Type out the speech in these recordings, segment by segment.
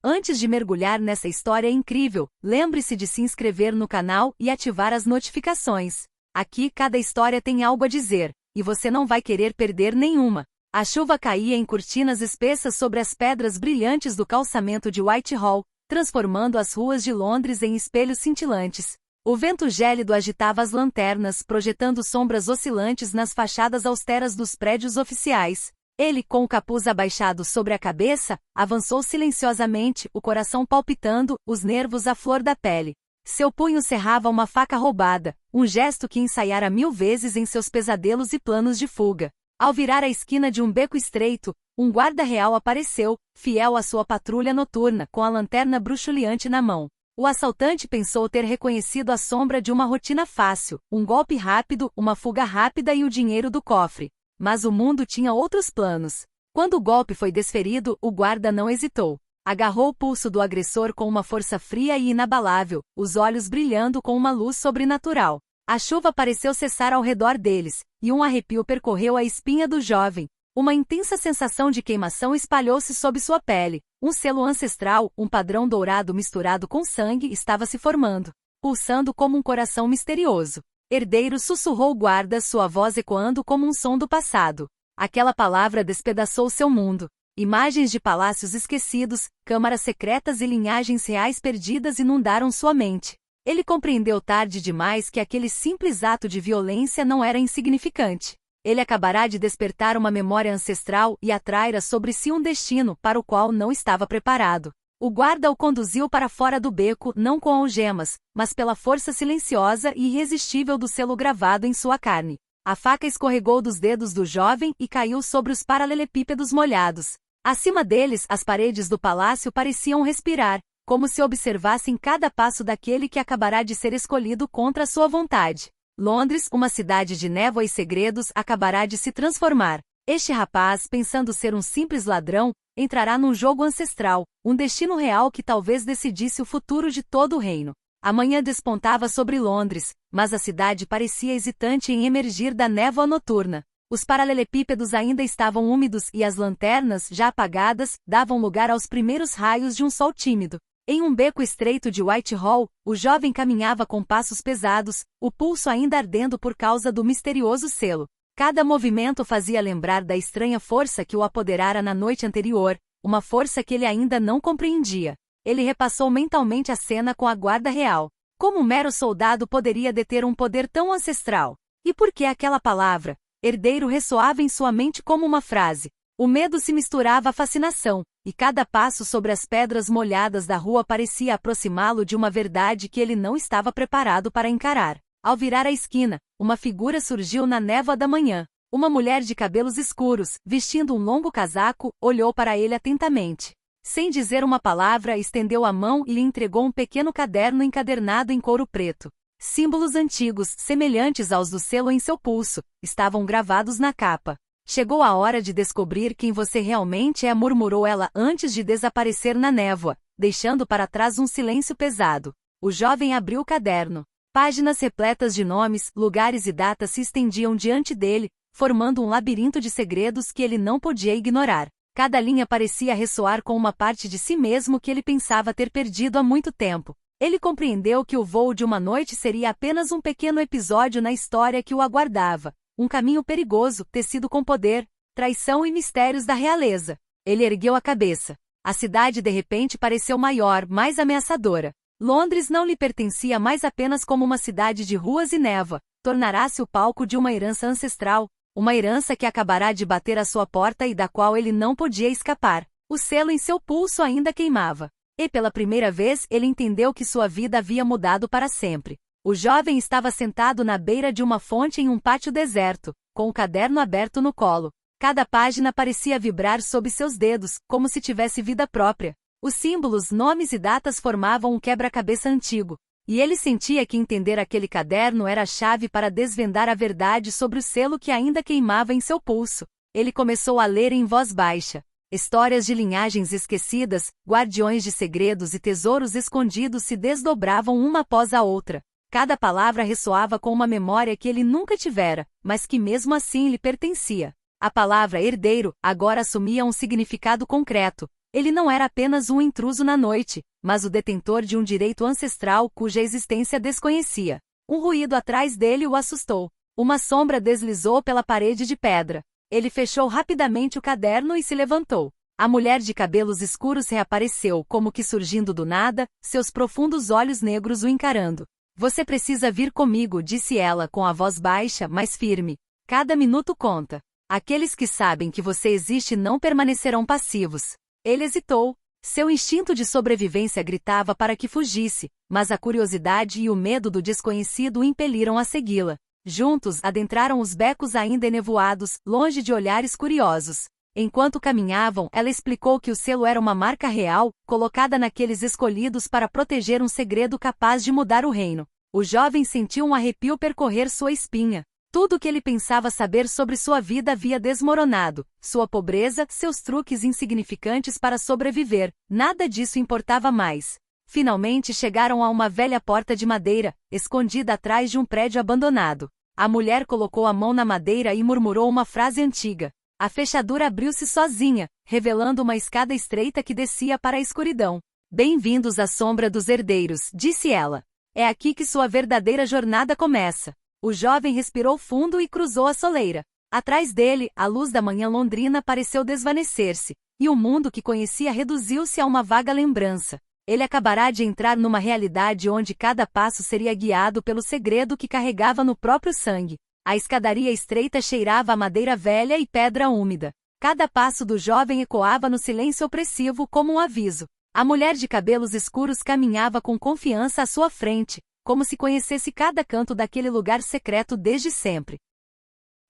Antes de mergulhar nessa história incrível, lembre-se de se inscrever no canal e ativar as notificações. Aqui cada história tem algo a dizer, e você não vai querer perder nenhuma. A chuva caía em cortinas espessas sobre as pedras brilhantes do calçamento de Whitehall, transformando as ruas de Londres em espelhos cintilantes. O vento gélido agitava as lanternas, projetando sombras oscilantes nas fachadas austeras dos prédios oficiais. Ele, com o capuz abaixado sobre a cabeça, avançou silenciosamente, o coração palpitando, os nervos à flor da pele. Seu punho cerrava uma faca roubada, um gesto que ensaiara 1000 vezes em seus pesadelos e planos de fuga. Ao virar a esquina de um beco estreito, um guarda real apareceu, fiel à sua patrulha noturna, com a lanterna bruxuleante na mão. O assaltante pensou ter reconhecido a sombra de uma rotina fácil, um golpe rápido, uma fuga rápida e o dinheiro do cofre. Mas o mundo tinha outros planos. Quando o golpe foi desferido, o guarda não hesitou. Agarrou o pulso do agressor com uma força fria e inabalável, os olhos brilhando com uma luz sobrenatural. A chuva pareceu cessar ao redor deles, e um arrepio percorreu a espinha do jovem. Uma intensa sensação de queimação espalhou-se sob sua pele. Um selo ancestral, um padrão dourado misturado com sangue, estava se formando, pulsando como um coração misterioso. Herdeiro, sussurrou o guarda, sua voz ecoando como um som do passado. Aquela palavra despedaçou seu mundo. Imagens de palácios esquecidos, câmaras secretas e linhagens reais perdidas inundaram sua mente. Ele compreendeu tarde demais que aquele simples ato de violência não era insignificante. Ele acabará de despertar uma memória ancestral e atrairá sobre si um destino para o qual não estava preparado. O guarda o conduziu para fora do beco não com algemas, mas pela força silenciosa e irresistível do selo gravado em sua carne. A faca escorregou dos dedos do jovem e caiu sobre os paralelepípedos molhados. Acima deles, as paredes do palácio pareciam respirar, como se observassem cada passo daquele que acabará de ser escolhido contra sua vontade. Londres, uma cidade de névoa e segredos, acabará de se transformar. Este rapaz, pensando ser um simples ladrão, entrará num jogo ancestral, um destino real que talvez decidisse o futuro de todo o reino. A manhã despontava sobre Londres, mas a cidade parecia hesitante em emergir da névoa noturna. Os paralelepípedos ainda estavam úmidos e as lanternas, já apagadas, davam lugar aos primeiros raios de um sol tímido. Em um beco estreito de Whitehall, o jovem caminhava com passos pesados, o pulso ainda ardendo por causa do misterioso selo. Cada movimento fazia lembrar da estranha força que o apoderara na noite anterior, uma força que ele ainda não compreendia. Ele repassou mentalmente a cena com a guarda real. Como um mero soldado poderia deter um poder tão ancestral? E por que aquela palavra, herdeiro, ressoava em sua mente como uma frase? O medo se misturava à fascinação, e cada passo sobre as pedras molhadas da rua parecia aproximá-lo de uma verdade que ele não estava preparado para encarar. Ao virar a esquina, uma figura surgiu na névoa da manhã. Uma mulher de cabelos escuros, vestindo um longo casaco, olhou para ele atentamente. Sem dizer uma palavra, estendeu a mão e lhe entregou um pequeno caderno encadernado em couro preto. Símbolos antigos, semelhantes aos do selo em seu pulso, estavam gravados na capa. Chegou a hora de descobrir quem você realmente é, murmurou ela antes de desaparecer na névoa, deixando para trás um silêncio pesado. O jovem abriu o caderno. Páginas repletas de nomes, lugares e datas se estendiam diante dele, formando um labirinto de segredos que ele não podia ignorar. Cada linha parecia ressoar com uma parte de si mesmo que ele pensava ter perdido há muito tempo. Ele compreendeu que o voo de uma noite seria apenas um pequeno episódio na história que o aguardava. Um caminho perigoso, tecido com poder, traição e mistérios da realeza. Ele ergueu a cabeça. A cidade de repente pareceu maior, mais ameaçadora. Londres não lhe pertencia mais apenas como uma cidade de ruas e névoa, tornará-se o palco de uma herança ancestral, uma herança que acabará de bater à sua porta e da qual ele não podia escapar. O selo em seu pulso ainda queimava. E pela primeira vez ele entendeu que sua vida havia mudado para sempre. O jovem estava sentado na beira de uma fonte em um pátio deserto, com o caderno aberto no colo. Cada página parecia vibrar sob seus dedos, como se tivesse vida própria. Os símbolos, nomes e datas formavam um quebra-cabeça antigo, e ele sentia que entender aquele caderno era a chave para desvendar a verdade sobre o selo que ainda queimava em seu pulso. Ele começou a ler em voz baixa. Histórias de linhagens esquecidas, guardiões de segredos e tesouros escondidos se desdobravam uma após a outra. Cada palavra ressoava com uma memória que ele nunca tivera, mas que mesmo assim lhe pertencia. A palavra herdeiro agora assumia um significado concreto. Ele não era apenas um intruso na noite, mas o detentor de um direito ancestral cuja existência desconhecia. Um ruído atrás dele o assustou. Uma sombra deslizou pela parede de pedra. Ele fechou rapidamente o caderno e se levantou. A mulher de cabelos escuros reapareceu, como que surgindo do nada, seus profundos olhos negros o encarando. Você precisa vir comigo, disse ela com a voz baixa, mas firme. Cada minuto conta. Aqueles que sabem que você existe não permanecerão passivos. Ele hesitou. Seu instinto de sobrevivência gritava para que fugisse, mas a curiosidade e o medo do desconhecido o impeliram a segui-la. Juntos, adentraram os becos ainda enevoados, longe de olhares curiosos. Enquanto caminhavam, ela explicou que o selo era uma marca real, colocada naqueles escolhidos para proteger um segredo capaz de mudar o reino. O jovem sentiu um arrepio percorrer sua espinha. Tudo o que ele pensava saber sobre sua vida havia desmoronado. Sua pobreza, seus truques insignificantes para sobreviver, nada disso importava mais. Finalmente chegaram a uma velha porta de madeira, escondida atrás de um prédio abandonado. A mulher colocou a mão na madeira e murmurou uma frase antiga. A fechadura abriu-se sozinha, revelando uma escada estreita que descia para a escuridão. Bem-vindos à sombra dos herdeiros, disse ela. É aqui que sua verdadeira jornada começa. O jovem respirou fundo e cruzou a soleira. Atrás dele, a luz da manhã londrina pareceu desvanecer-se, e o mundo que conhecia reduziu-se a uma vaga lembrança. Ele acabará de entrar numa realidade onde cada passo seria guiado pelo segredo que carregava no próprio sangue. A escadaria estreita cheirava a madeira velha e pedra úmida. Cada passo do jovem ecoava no silêncio opressivo como um aviso. A mulher de cabelos escuros caminhava com confiança à sua frente, como se conhecesse cada canto daquele lugar secreto desde sempre.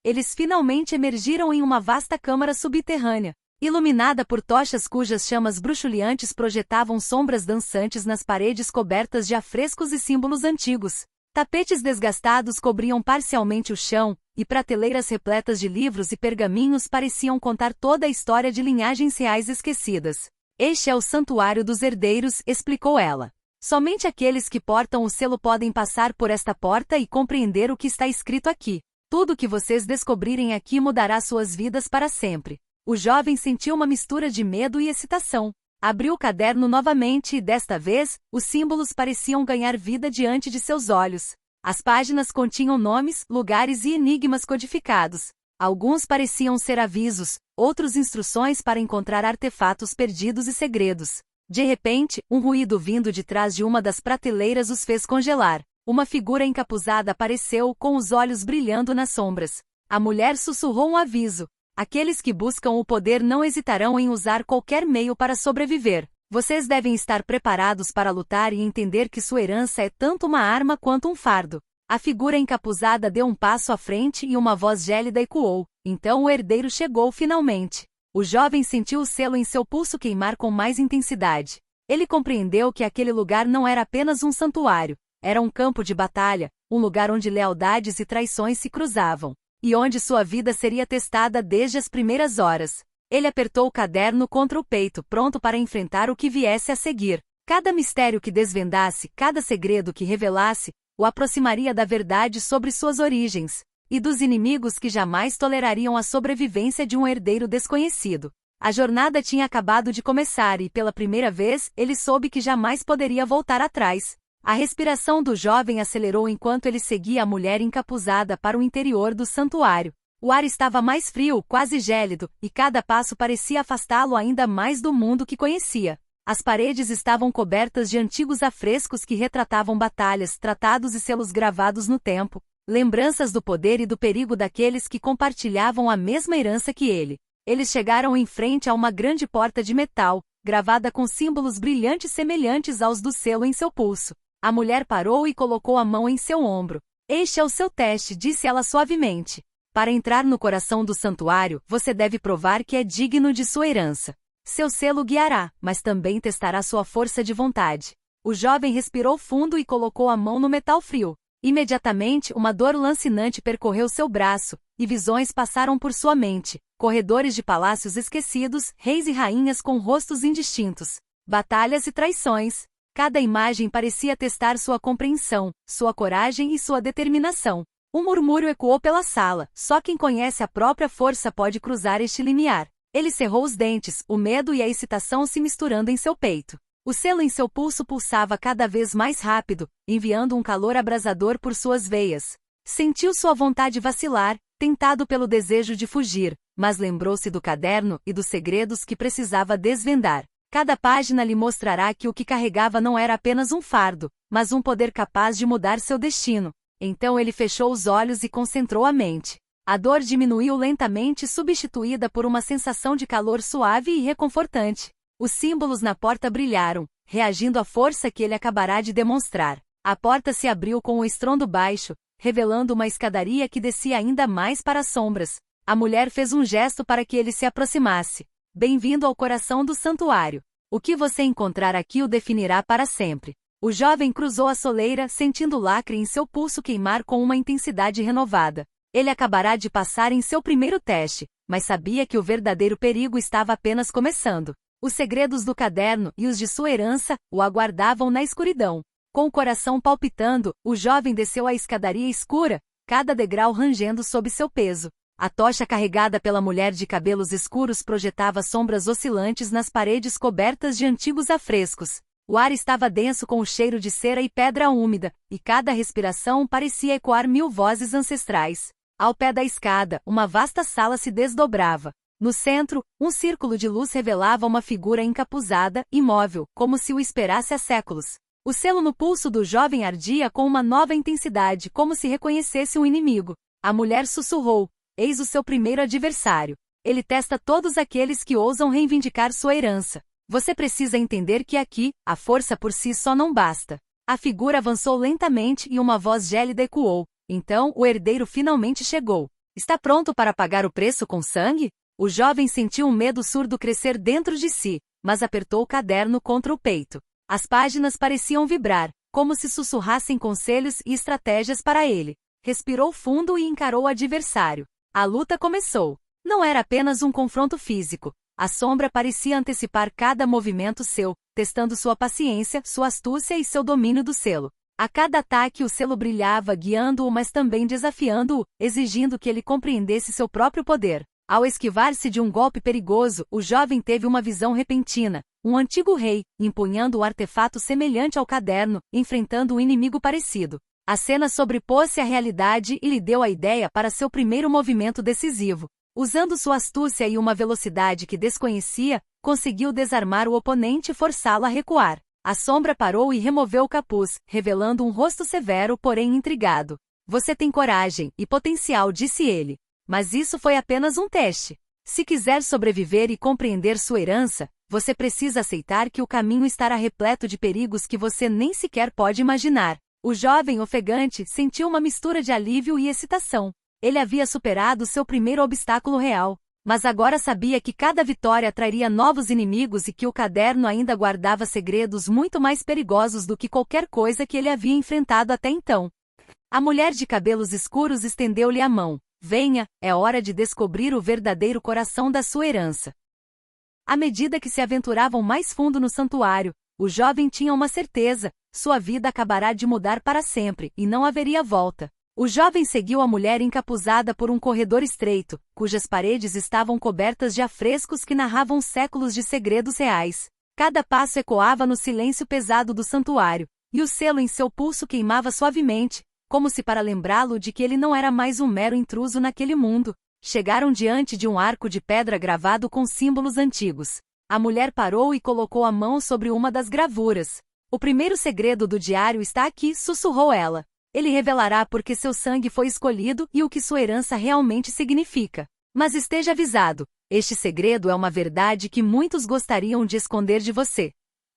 Eles finalmente emergiram em uma vasta câmara subterrânea, iluminada por tochas cujas chamas bruxuleantes projetavam sombras dançantes nas paredes cobertas de afrescos e símbolos antigos. Tapetes desgastados cobriam parcialmente o chão, e prateleiras repletas de livros e pergaminhos pareciam contar toda a história de linhagens reais esquecidas. Este é o santuário dos herdeiros, explicou ela. Somente aqueles que portam o selo podem passar por esta porta e compreender o que está escrito aqui. Tudo o que vocês descobrirem aqui mudará suas vidas para sempre. O jovem sentiu uma mistura de medo e excitação. Abriu o caderno novamente e, desta vez, os símbolos pareciam ganhar vida diante de seus olhos. As páginas continham nomes, lugares e enigmas codificados. Alguns pareciam ser avisos, outros instruções para encontrar artefatos perdidos e segredos. De repente, um ruído vindo de trás de uma das prateleiras os fez congelar. Uma figura encapuzada apareceu, com os olhos brilhando nas sombras. A mulher sussurrou um aviso. Aqueles que buscam o poder não hesitarão em usar qualquer meio para sobreviver. Vocês devem estar preparados para lutar e entender que sua herança é tanto uma arma quanto um fardo. A figura encapuzada deu um passo à frente e uma voz gélida ecoou. Então o herdeiro chegou finalmente. O jovem sentiu o selo em seu pulso queimar com mais intensidade. Ele compreendeu que aquele lugar não era apenas um santuário, era um campo de batalha, um lugar onde lealdades e traições se cruzavam, e onde sua vida seria testada desde as primeiras horas. Ele apertou o caderno contra o peito, pronto para enfrentar o que viesse a seguir. Cada mistério que desvendasse, cada segredo que revelasse, o aproximaria da verdade sobre suas origens, e dos inimigos que jamais tolerariam a sobrevivência de um herdeiro desconhecido. A jornada tinha acabado de começar e, pela primeira vez, ele soube que jamais poderia voltar atrás. A respiração do jovem acelerou enquanto ele seguia a mulher encapuzada para o interior do santuário. O ar estava mais frio, quase gélido, e cada passo parecia afastá-lo ainda mais do mundo que conhecia. As paredes estavam cobertas de antigos afrescos que retratavam batalhas, tratados e selos gravados no tempo, lembranças do poder e do perigo daqueles que compartilhavam a mesma herança que ele. Eles chegaram em frente a uma grande porta de metal, gravada com símbolos brilhantes semelhantes aos do selo em seu pulso. A mulher parou e colocou a mão em seu ombro. Este é o seu teste, disse ela suavemente. Para entrar no coração do santuário, você deve provar que é digno de sua herança. Seu selo guiará, mas também testará sua força de vontade. O jovem respirou fundo e colocou a mão no metal frio. Imediatamente, uma dor lancinante percorreu seu braço, e visões passaram por sua mente. Corredores de palácios esquecidos, reis e rainhas com rostos indistintos. Batalhas e traições. Cada imagem parecia testar sua compreensão, sua coragem e sua determinação. Um murmúrio ecoou pela sala. Só quem conhece a própria força pode cruzar este limiar. Ele cerrou os dentes, o medo e a excitação se misturando em seu peito. O selo em seu pulso pulsava cada vez mais rápido, enviando um calor abrasador por suas veias. Sentiu sua vontade vacilar, tentado pelo desejo de fugir, mas lembrou-se do caderno e dos segredos que precisava desvendar. Cada página lhe mostrará que o que carregava não era apenas um fardo, mas um poder capaz de mudar seu destino. Então ele fechou os olhos e concentrou a mente. A dor diminuiu lentamente, substituída por uma sensação de calor suave e reconfortante. Os símbolos na porta brilharam, reagindo à força que ele acabará de demonstrar. A porta se abriu com um estrondo baixo, revelando uma escadaria que descia ainda mais para as sombras. A mulher fez um gesto para que ele se aproximasse. Bem-vindo ao coração do santuário. O que você encontrar aqui o definirá para sempre. O jovem cruzou a soleira, sentindo o lacre em seu pulso queimar com uma intensidade renovada. Ele acabará de passar em seu primeiro teste, mas sabia que o verdadeiro perigo estava apenas começando. Os segredos do caderno e os de sua herança o aguardavam na escuridão. Com o coração palpitando, o jovem desceu a escadaria escura, cada degrau rangendo sob seu peso. A tocha carregada pela mulher de cabelos escuros projetava sombras oscilantes nas paredes cobertas de antigos afrescos. O ar estava denso com o cheiro de cera e pedra úmida, e cada respiração parecia ecoar 1000 vozes ancestrais. Ao pé da escada, uma vasta sala se desdobrava. No centro, um círculo de luz revelava uma figura encapuzada, imóvel, como se o esperasse há séculos. O selo no pulso do jovem ardia com uma nova intensidade, como se reconhecesse um inimigo. A mulher sussurrou: eis o seu primeiro adversário. Ele testa todos aqueles que ousam reivindicar sua herança. Você precisa entender que aqui, a força por si só não basta. A figura avançou lentamente e uma voz gélida ecoou. Então, o herdeiro finalmente chegou. Está pronto para pagar o preço com sangue? O jovem sentiu um medo surdo crescer dentro de si, mas apertou o caderno contra o peito. As páginas pareciam vibrar, como se sussurrassem conselhos e estratégias para ele. Respirou fundo e encarou o adversário. A luta começou. Não era apenas um confronto físico. A sombra parecia antecipar cada movimento seu, testando sua paciência, sua astúcia e seu domínio do selo. A cada ataque o selo brilhava, guiando-o mas também desafiando-o, exigindo que ele compreendesse seu próprio poder. Ao esquivar-se de um golpe perigoso, o jovem teve uma visão repentina. Um antigo rei, empunhando um artefato semelhante ao caderno, enfrentando um inimigo parecido. A cena sobrepôs-se à realidade e lhe deu a ideia para seu primeiro movimento decisivo. Usando sua astúcia e uma velocidade que desconhecia, conseguiu desarmar o oponente e forçá-lo a recuar. A sombra parou e removeu o capuz, revelando um rosto severo, porém intrigado. Você tem coragem e potencial, disse ele. Mas isso foi apenas um teste. Se quiser sobreviver e compreender sua herança, você precisa aceitar que o caminho estará repleto de perigos que você nem sequer pode imaginar. O jovem ofegante sentiu uma mistura de alívio e excitação. Ele havia superado seu primeiro obstáculo real. Mas agora sabia que cada vitória traria novos inimigos e que o caderno ainda guardava segredos muito mais perigosos do que qualquer coisa que ele havia enfrentado até então. A mulher de cabelos escuros estendeu-lhe a mão. Venha, é hora de descobrir o verdadeiro coração da sua herança. À medida que se aventuravam mais fundo no santuário, o jovem tinha uma certeza: sua vida acabará de mudar para sempre, e não haveria volta. O jovem seguiu a mulher encapuzada por um corredor estreito, cujas paredes estavam cobertas de afrescos que narravam séculos de segredos reais. Cada passo ecoava no silêncio pesado do santuário, e o selo em seu pulso queimava suavemente, como se para lembrá-lo de que ele não era mais um mero intruso naquele mundo. Chegaram diante de um arco de pedra gravado com símbolos antigos. A mulher parou e colocou a mão sobre uma das gravuras. O primeiro segredo do diário está aqui, sussurrou ela. Ele revelará por que seu sangue foi escolhido e o que sua herança realmente significa. Mas esteja avisado, este segredo é uma verdade que muitos gostariam de esconder de você.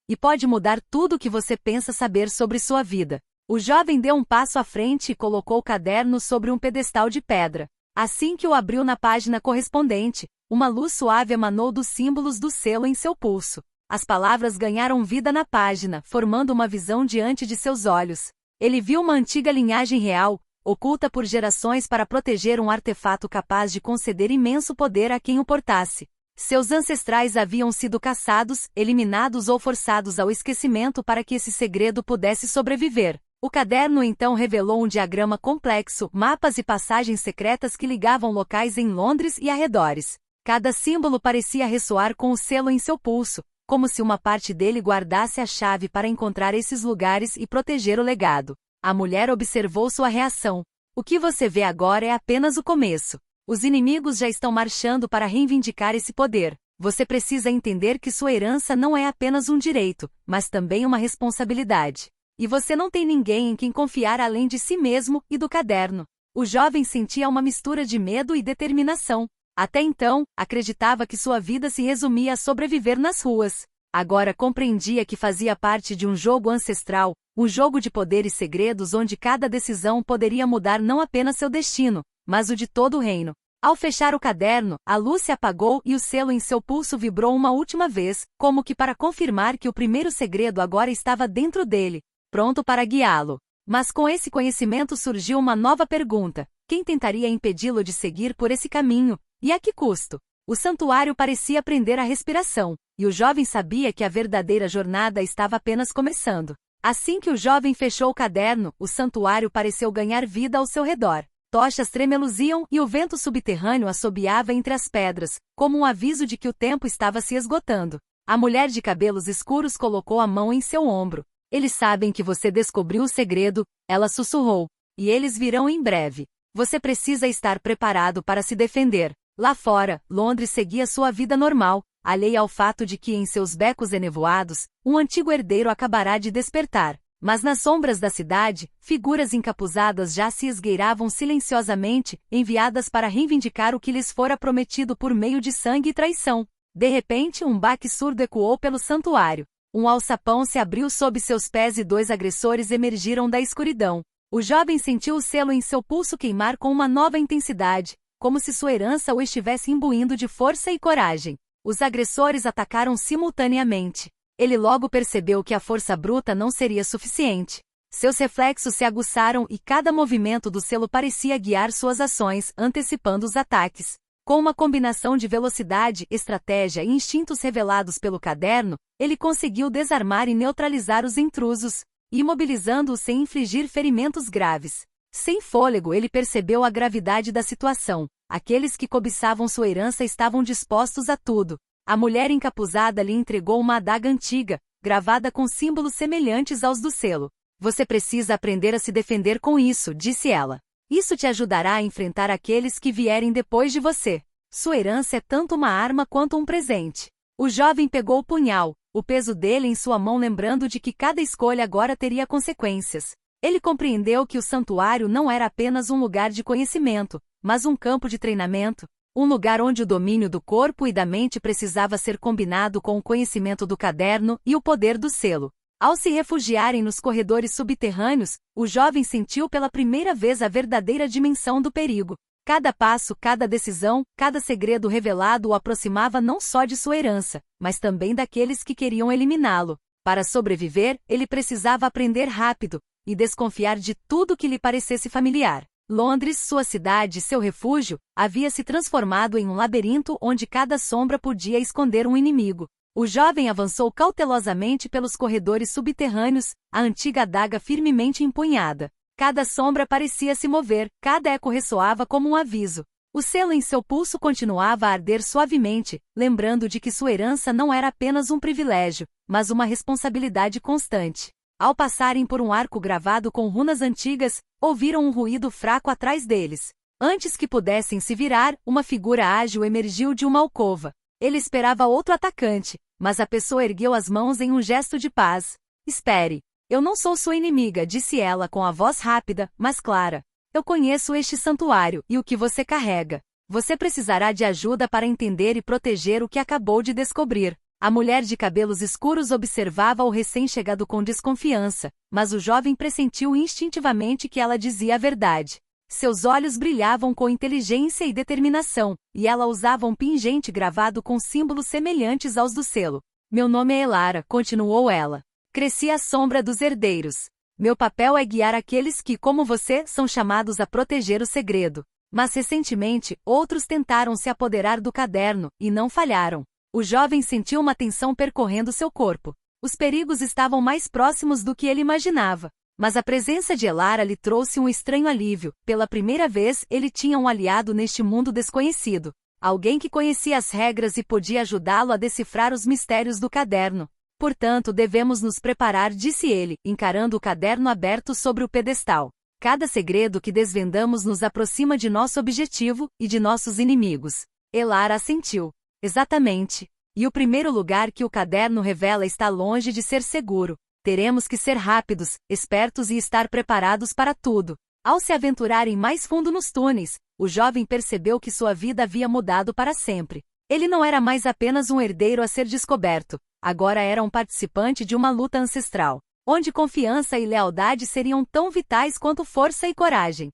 E pode mudar tudo o que você pensa saber sobre sua vida. O jovem deu um passo à frente e colocou o caderno sobre um pedestal de pedra. Assim que o abriu na página correspondente, uma luz suave emanou dos símbolos do selo em seu pulso. As palavras ganharam vida na página, formando uma visão diante de seus olhos. Ele viu uma antiga linhagem real, oculta por gerações para proteger um artefato capaz de conceder imenso poder a quem o portasse. Seus ancestrais haviam sido caçados, eliminados ou forçados ao esquecimento para que esse segredo pudesse sobreviver. O caderno então revelou um diagrama complexo, mapas e passagens secretas que ligavam locais em Londres e arredores. Cada símbolo parecia ressoar com o selo em seu pulso, como se uma parte dele guardasse a chave para encontrar esses lugares e proteger o legado. A mulher observou sua reação. O que você vê agora é apenas o começo. Os inimigos já estão marchando para reivindicar esse poder. Você precisa entender que sua herança não é apenas um direito, mas também uma responsabilidade. E você não tem ninguém em quem confiar além de si mesmo e do caderno. O jovem sentia uma mistura de medo e determinação. Até então, acreditava que sua vida se resumia a sobreviver nas ruas. Agora compreendia que fazia parte de um jogo ancestral, um jogo de poder e segredos onde cada decisão poderia mudar não apenas seu destino, mas o de todo o reino. Ao fechar o caderno, a luz se apagou e o selo em seu pulso vibrou uma última vez, como que para confirmar que o primeiro segredo agora estava dentro dele, pronto para guiá-lo. Mas com esse conhecimento surgiu uma nova pergunta: quem tentaria impedi-lo de seguir por esse caminho? E a que custo? O santuário parecia prender a respiração, e o jovem sabia que a verdadeira jornada estava apenas começando. Assim que o jovem fechou o caderno, o santuário pareceu ganhar vida ao seu redor. Tochas tremeluziam e o vento subterrâneo assobiava entre as pedras, como um aviso de que o tempo estava se esgotando. A mulher de cabelos escuros colocou a mão em seu ombro. Eles sabem que você descobriu o segredo, ela sussurrou. E eles virão em breve. Você precisa estar preparado para se defender. Lá fora, Londres seguia sua vida normal, alheia ao fato de que em seus becos enevoados, um antigo herdeiro acabará de despertar. Mas nas sombras da cidade, figuras encapuzadas já se esgueiravam silenciosamente, enviadas para reivindicar o que lhes fora prometido por meio de sangue e traição. De repente, um baque surdo ecoou pelo santuário. Um alçapão se abriu sob seus pés e 2 agressores emergiram da escuridão. O jovem sentiu o selo em seu pulso queimar com uma nova intensidade, como se sua herança o estivesse imbuindo de força e coragem. Os agressores atacaram simultaneamente. Ele logo percebeu que a força bruta não seria suficiente. Seus reflexos se aguçaram e cada movimento do selo parecia guiar suas ações, antecipando os ataques. Com uma combinação de velocidade, estratégia e instintos revelados pelo caderno, ele conseguiu desarmar e neutralizar os intrusos, imobilizando-os sem infligir ferimentos graves. Sem fôlego, ele percebeu a gravidade da situação. Aqueles que cobiçavam sua herança estavam dispostos a tudo. A mulher encapuzada lhe entregou uma adaga antiga, gravada com símbolos semelhantes aos do selo. Você precisa aprender a se defender com isso, disse ela. Isso te ajudará a enfrentar aqueles que vierem depois de você. Sua herança é tanto uma arma quanto um presente. O jovem pegou o punhal, o peso dele em sua mão, lembrando de que cada escolha agora teria consequências. Ele compreendeu que o santuário não era apenas um lugar de conhecimento, mas um campo de treinamento, um lugar onde o domínio do corpo e da mente precisava ser combinado com o conhecimento do caderno e o poder do selo. Ao se refugiarem nos corredores subterrâneos, o jovem sentiu pela primeira vez a verdadeira dimensão do perigo. Cada passo, cada decisão, cada segredo revelado o aproximava não só de sua herança, mas também daqueles que queriam eliminá-lo. Para sobreviver, ele precisava aprender rápido e desconfiar de tudo que lhe parecesse familiar. Londres, sua cidade, seu refúgio, havia se transformado em um labirinto onde cada sombra podia esconder um inimigo. O jovem avançou cautelosamente pelos corredores subterrâneos, a antiga adaga firmemente empunhada. Cada sombra parecia se mover, cada eco ressoava como um aviso. O selo em seu pulso continuava a arder suavemente, lembrando de que sua herança não era apenas um privilégio, mas uma responsabilidade constante. Ao passarem por um arco gravado com runas antigas, ouviram um ruído fraco atrás deles. Antes que pudessem se virar, uma figura ágil emergiu de uma alcova. Ele esperava outro atacante, mas a pessoa ergueu as mãos em um gesto de paz. Espere. Eu não sou sua inimiga, disse ela com a voz rápida, mas clara. Eu conheço este santuário e o que você carrega. Você precisará de ajuda para entender e proteger o que acabou de descobrir. A mulher de cabelos escuros observava o recém-chegado com desconfiança, mas o jovem pressentiu instintivamente que ela dizia a verdade. Seus olhos brilhavam com inteligência e determinação, e ela usava um pingente gravado com símbolos semelhantes aos do selo. Meu nome é Elara, continuou ela. Cresci à sombra dos herdeiros. Meu papel é guiar aqueles que, como você, são chamados a proteger o segredo. Mas recentemente, outros tentaram se apoderar do caderno, e não falharam. O jovem sentiu uma tensão percorrendo seu corpo. Os perigos estavam mais próximos do que ele imaginava. Mas a presença de Elara lhe trouxe um estranho alívio. Pela primeira vez, ele tinha um aliado neste mundo desconhecido. alguém que conhecia as regras e podia ajudá-lo a decifrar os mistérios do caderno. Portanto, devemos nos preparar, disse ele, encarando o caderno aberto sobre o pedestal. Cada segredo que desvendamos nos aproxima de nosso objetivo e de nossos inimigos. Elara assentiu. Exatamente. E o primeiro lugar que o caderno revela está longe de ser seguro. Teremos que ser rápidos, espertos e estar preparados para tudo. Ao se aventurarem mais fundo nos túneis, o jovem percebeu que sua vida havia mudado para sempre. Ele não era mais apenas um herdeiro a ser descoberto, agora era um participante de uma luta ancestral, onde confiança e lealdade seriam tão vitais quanto força e coragem.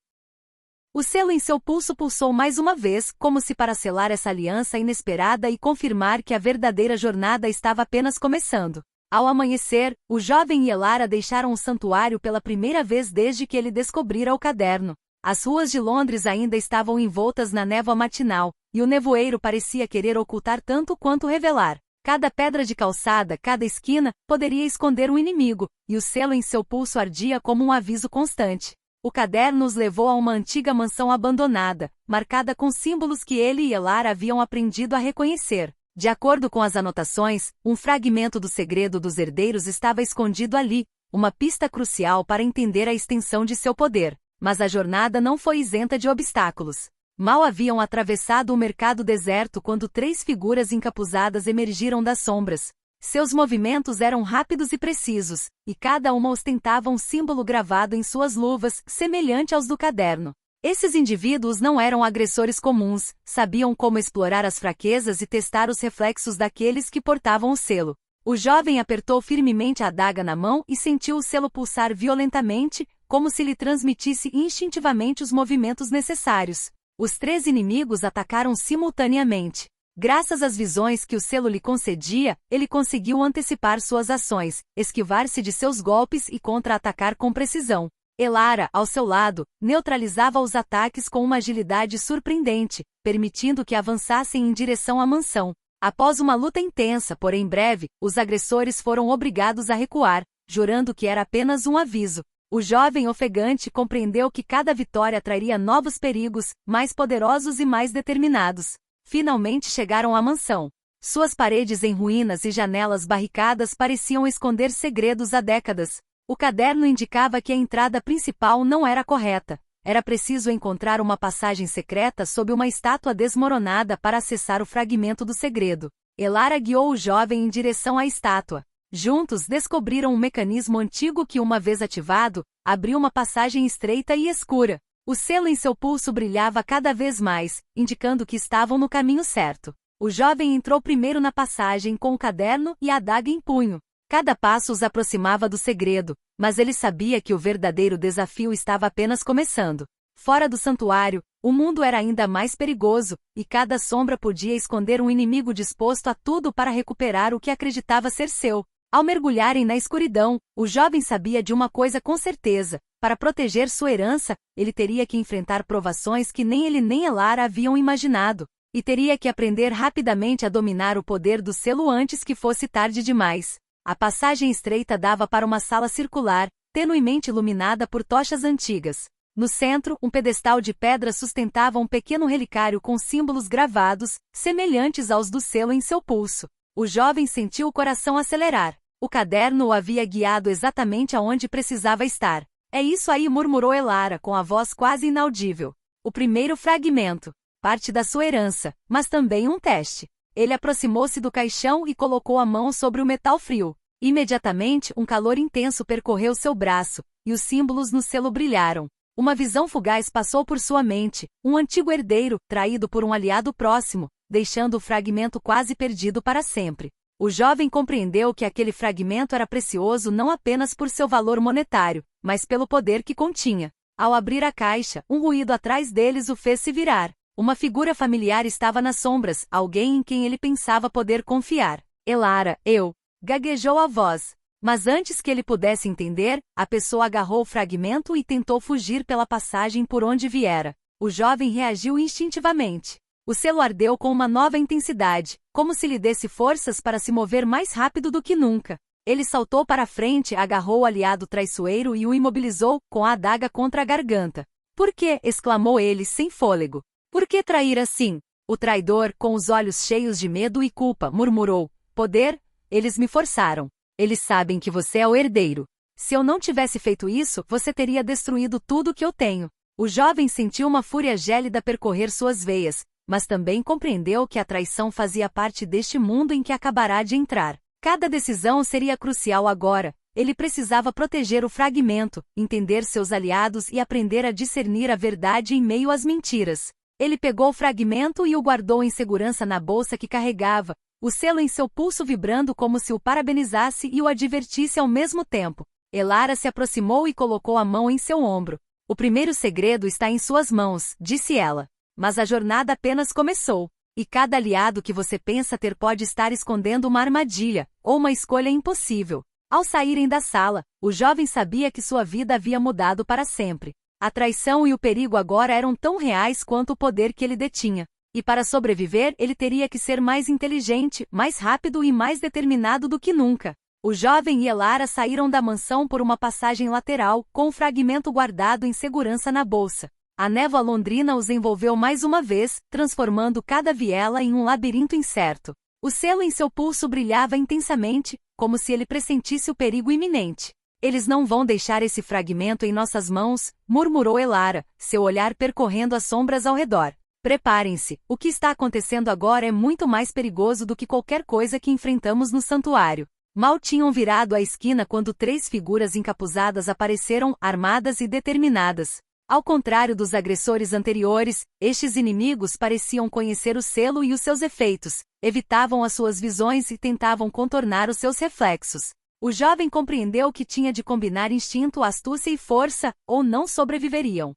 O selo em seu pulso pulsou mais uma vez, como se para selar essa aliança inesperada e confirmar que a verdadeira jornada estava apenas começando. Ao amanhecer, o jovem e Elara deixaram o santuário pela primeira vez desde que ele descobrira o caderno. As ruas de Londres ainda estavam envoltas na névoa matinal, e o nevoeiro parecia querer ocultar tanto quanto revelar. Cada pedra de calçada, cada esquina, poderia esconder um inimigo, e o selo em seu pulso ardia como um aviso constante. O caderno os levou a uma antiga mansão abandonada, marcada com símbolos que ele e Elara haviam aprendido a reconhecer. De acordo com as anotações, um fragmento do segredo dos herdeiros estava escondido ali, uma pista crucial para entender a extensão de seu poder. Mas a jornada não foi isenta de obstáculos. Mal haviam atravessado o mercado deserto quando 3 figuras encapuzadas emergiram das sombras. Seus movimentos eram rápidos e precisos, e cada uma ostentava um símbolo gravado em suas luvas, semelhante aos do caderno. Esses indivíduos não eram agressores comuns, sabiam como explorar as fraquezas e testar os reflexos daqueles que portavam o selo. O jovem apertou firmemente a adaga na mão e sentiu o selo pulsar violentamente, como se lhe transmitisse instintivamente os movimentos necessários. Os 3 inimigos atacaram simultaneamente. Graças às visões que o selo lhe concedia, ele conseguiu antecipar suas ações, esquivar-se de seus golpes e contra-atacar com precisão. Elara, ao seu lado, neutralizava os ataques com uma agilidade surpreendente, permitindo que avançassem em direção à mansão. Após uma luta intensa, porém breve, os agressores foram obrigados a recuar, jurando que era apenas um aviso. O jovem ofegante compreendeu que cada vitória traria novos perigos, mais poderosos e mais determinados. Finalmente chegaram à mansão. Suas paredes em ruínas e janelas barricadas pareciam esconder segredos há décadas. O caderno indicava que a entrada principal não era correta. Era preciso encontrar uma passagem secreta sob uma estátua desmoronada para acessar o fragmento do segredo. Elara guiou o jovem em direção à estátua. Juntos descobriram um mecanismo antigo que, uma vez ativado, abriu uma passagem estreita e escura. O selo em seu pulso brilhava cada vez mais, indicando que estavam no caminho certo. O jovem entrou primeiro na passagem com o caderno e a adaga em punho. Cada passo os aproximava do segredo, mas ele sabia que o verdadeiro desafio estava apenas começando. Fora do santuário, o mundo era ainda mais perigoso, e cada sombra podia esconder um inimigo disposto a tudo para recuperar o que acreditava ser seu. Ao mergulharem na escuridão, o jovem sabia de uma coisa com certeza: para proteger sua herança, ele teria que enfrentar provações que nem ele nem Elara haviam imaginado, e teria que aprender rapidamente a dominar o poder do selo antes que fosse tarde demais. A passagem estreita dava para uma sala circular, tenuemente iluminada por tochas antigas. No centro, um pedestal de pedra sustentava um pequeno relicário com símbolos gravados, semelhantes aos do selo em seu pulso. O jovem sentiu o coração acelerar. O caderno o havia guiado exatamente aonde precisava estar. É isso aí, murmurou Elara com a voz quase inaudível. O primeiro fragmento. Parte da sua herança, mas também um teste. Ele aproximou-se do caixão e colocou a mão sobre o metal frio. Imediatamente, um calor intenso percorreu seu braço, e os símbolos no selo brilharam. Uma visão fugaz passou por sua mente, um antigo herdeiro, traído por um aliado próximo, deixando o fragmento quase perdido para sempre. O jovem compreendeu que aquele fragmento era precioso não apenas por seu valor monetário, mas pelo poder que continha. Ao abrir a caixa, um ruído atrás deles o fez se virar. Uma figura familiar estava nas sombras, alguém em quem ele pensava poder confiar. Elara, eu. Gaguejou a voz. Mas antes que ele pudesse entender, a pessoa agarrou o fragmento e tentou fugir pela passagem por onde viera. O jovem reagiu instintivamente. O selo ardeu com uma nova intensidade, como se lhe desse forças para se mover mais rápido do que nunca. Ele saltou para a frente, agarrou o aliado traiçoeiro e o imobilizou, com a adaga contra a garganta. Por quê? Exclamou ele sem fôlego. Por que trair assim? O traidor, com os olhos cheios de medo e culpa, murmurou: poder? Eles me forçaram. Eles sabem que você é o herdeiro. Se eu não tivesse feito isso, você teria destruído tudo que eu tenho. O jovem sentiu uma fúria gélida percorrer suas veias, mas também compreendeu que a traição fazia parte deste mundo em que acabará de entrar. Cada decisão seria crucial agora. Ele precisava proteger o fragmento, entender seus aliados e aprender a discernir a verdade em meio às mentiras. Ele pegou o fragmento e o guardou em segurança na bolsa que carregava, o selo em seu pulso vibrando como se o parabenizasse e o advertisse ao mesmo tempo. Elara se aproximou e colocou a mão em seu ombro. O primeiro segredo está em suas mãos, disse ela. Mas a jornada apenas começou. E cada aliado que você pensa ter pode estar escondendo uma armadilha, ou uma escolha impossível. Ao saírem da sala, o jovem sabia que sua vida havia mudado para sempre. A traição e o perigo agora eram tão reais quanto o poder que ele detinha. E para sobreviver, ele teria que ser mais inteligente, mais rápido e mais determinado do que nunca. O jovem e Elara saíram da mansão por uma passagem lateral, com o fragmento guardado em segurança na bolsa. A névoa londrina os envolveu mais uma vez, transformando cada viela em um labirinto incerto. O selo em seu pulso brilhava intensamente, como se ele pressentisse o perigo iminente. Eles não vão deixar esse fragmento em nossas mãos, murmurou Elara, seu olhar percorrendo as sombras ao redor. Preparem-se, o que está acontecendo agora é muito mais perigoso do que qualquer coisa que enfrentamos no santuário. Mal tinham virado a esquina quando 3 figuras encapuzadas apareceram, armadas e determinadas. Ao contrário dos agressores anteriores, estes inimigos pareciam conhecer o selo e os seus efeitos, evitavam as suas visões e tentavam contornar os seus reflexos. O jovem compreendeu que tinha de combinar instinto, astúcia e força, ou não sobreviveriam.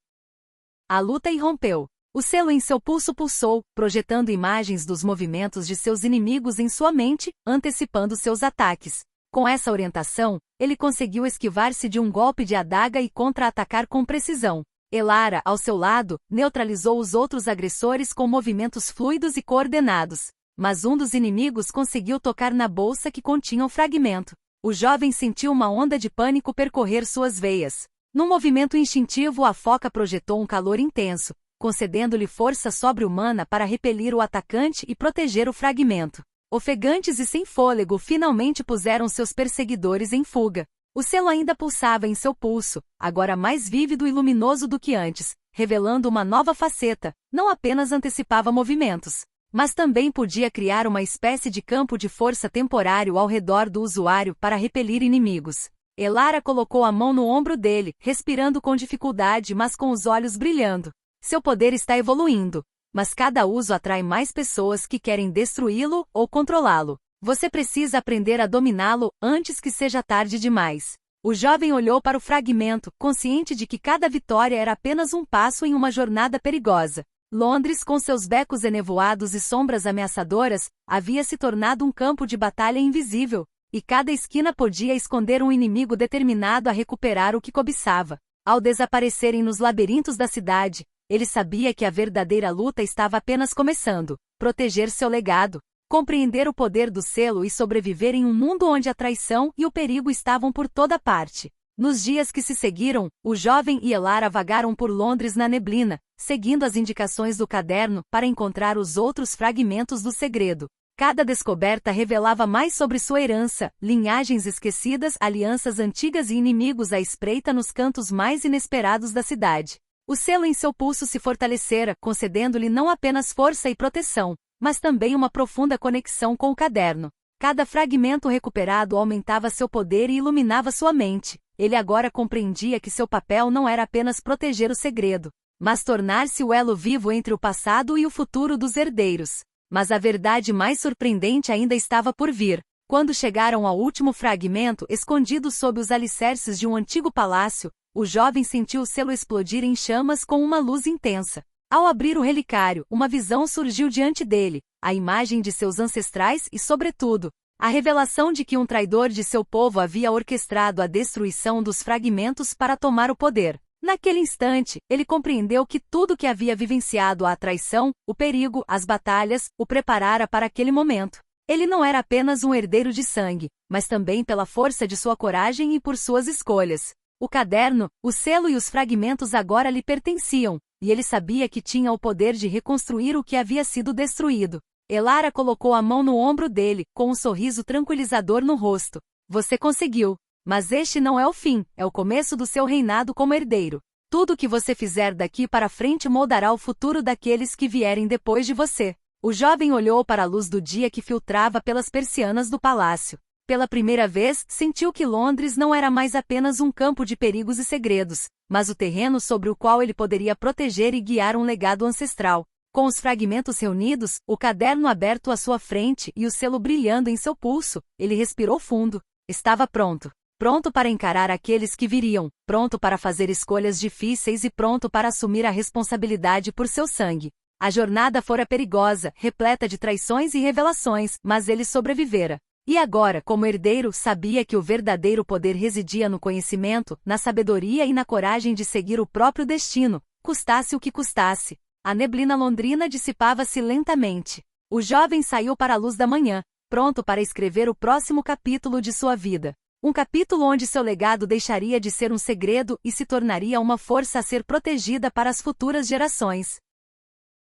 A luta irrompeu. O selo em seu pulso pulsou, projetando imagens dos movimentos de seus inimigos em sua mente, antecipando seus ataques. Com essa orientação, ele conseguiu esquivar-se de um golpe de adaga e contra-atacar com precisão. Elara, ao seu lado, neutralizou os outros agressores com movimentos fluidos e coordenados. Mas um dos inimigos conseguiu tocar na bolsa que continha o fragmento. O jovem sentiu uma onda de pânico percorrer suas veias. Num movimento instintivo, a foca projetou um calor intenso, concedendo-lhe força sobre-humana para repelir o atacante e proteger o fragmento. Ofegantes e sem fôlego, finalmente puseram seus perseguidores em fuga. O selo ainda pulsava em seu pulso, agora mais vívido e luminoso do que antes, revelando uma nova faceta. Não apenas antecipava movimentos, mas também podia criar uma espécie de campo de força temporário ao redor do usuário para repelir inimigos. Elara colocou a mão no ombro dele, respirando com dificuldade mas com os olhos brilhando. Seu poder está evoluindo, mas cada uso atrai mais pessoas que querem destruí-lo ou controlá-lo. Você precisa aprender a dominá-lo antes que seja tarde demais. O jovem olhou para o fragmento, consciente de que cada vitória era apenas um passo em uma jornada perigosa. Londres, com seus becos enevoados e sombras ameaçadoras, havia se tornado um campo de batalha invisível, e cada esquina podia esconder um inimigo determinado a recuperar o que cobiçava. Ao desaparecerem nos labirintos da cidade, ele sabia que a verdadeira luta estava apenas começando. Proteger seu legado, compreender o poder do selo e sobreviver em um mundo onde a traição e o perigo estavam por toda parte. Nos dias que se seguiram, o jovem e Elara vagaram por Londres na neblina, seguindo as indicações do caderno para encontrar os outros fragmentos do segredo. Cada descoberta revelava mais sobre sua herança, linhagens esquecidas, alianças antigas e inimigos à espreita nos cantos mais inesperados da cidade. O selo em seu pulso se fortalecera, concedendo-lhe não apenas força e proteção, mas também uma profunda conexão com o caderno. Cada fragmento recuperado aumentava seu poder e iluminava sua mente. Ele agora compreendia que seu papel não era apenas proteger o segredo, mas tornar-se o elo vivo entre o passado e o futuro dos herdeiros. Mas a verdade mais surpreendente ainda estava por vir. Quando chegaram ao último fragmento, escondido sob os alicerces de um antigo palácio, o jovem sentiu o selo explodir em chamas com uma luz intensa. Ao abrir o relicário, uma visão surgiu diante dele, a imagem de seus ancestrais e, sobretudo, a revelação de que um traidor de seu povo havia orquestrado a destruição dos fragmentos para tomar o poder. Naquele instante, ele compreendeu que tudo que havia vivenciado a traição, o perigo, as batalhas, o preparara para aquele momento. Ele não era apenas um herdeiro de sangue, mas também pela força de sua coragem e por suas escolhas. O caderno, o selo e os fragmentos agora lhe pertenciam, e ele sabia que tinha o poder de reconstruir o que havia sido destruído. Elara colocou a mão no ombro dele, com um sorriso tranquilizador no rosto. Você conseguiu. Mas este não é o fim, é o começo do seu reinado como herdeiro. Tudo o que você fizer daqui para frente moldará o futuro daqueles que vierem depois de você. O jovem olhou para a luz do dia que filtrava pelas persianas do palácio. Pela primeira vez, sentiu que Londres não era mais apenas um campo de perigos e segredos, mas o terreno sobre o qual ele poderia proteger e guiar um legado ancestral. Com os fragmentos reunidos, o caderno aberto à sua frente e o selo brilhando em seu pulso, ele respirou fundo. Estava pronto. Pronto para encarar aqueles que viriam, pronto para fazer escolhas difíceis e pronto para assumir a responsabilidade por seu sangue. A jornada fora perigosa, repleta de traições e revelações, mas ele sobrevivera. E agora, como herdeiro, sabia que o verdadeiro poder residia no conhecimento, na sabedoria e na coragem de seguir o próprio destino, custasse o que custasse. A neblina londrina dissipava-se lentamente. O jovem saiu para a luz da manhã, pronto para escrever o próximo capítulo de sua vida. Um capítulo onde seu legado deixaria de ser um segredo e se tornaria uma força a ser protegida para as futuras gerações.